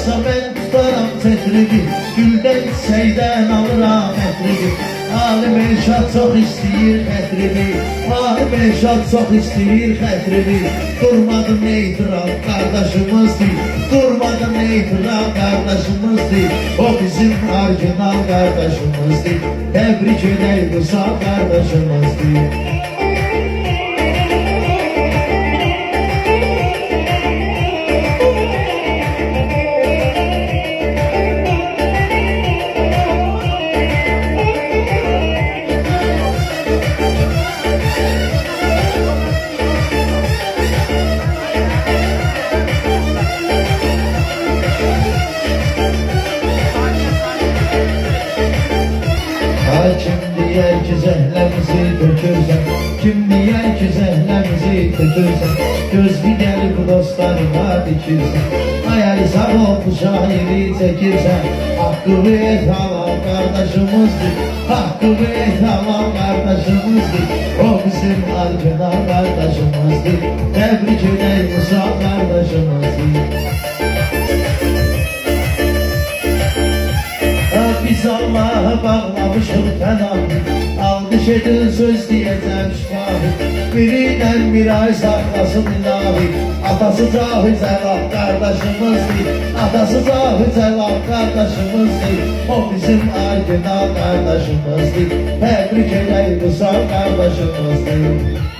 varsa ben tutarım tetribi, gülden çiçekten alıram etribi. Alim Elşad çok istəyir xətribi, Alim Elşad çok istəyir xətribi. Durmadım itiraf kardeşimizdir, durmadım itiraf kardeşimizdir. O bizim orijinal kardeşimizdir, tebrik edeyim bu sağ kardeşimizdir. Kim diyer ki zəhləmizi tökürsən, kim diyer ki zəhləmizi tökürsən, göz bir gəlib dostlarına dikirsən, hayali sağ ol bu şairi çəkirsən. Hakkı ver tamam kardeşimizdir, hakkı ver tamam kardeşimizdir. O bizim orijinal kardeşimizdir, tebrik edeyim bu sağ kardeşimizdir. Biz Allah'a bağlamışıq fənahı, alqış edin söz diyəcəm şifahi. Birindən bir ay saklasın ilahi, atası cahil cəlal kardeşimizdir, atası cahil cəlal kardeşimizdir. O bizim orijinal kardeşimizdir, tebrik edeyim bu sağ kardeşimizdir.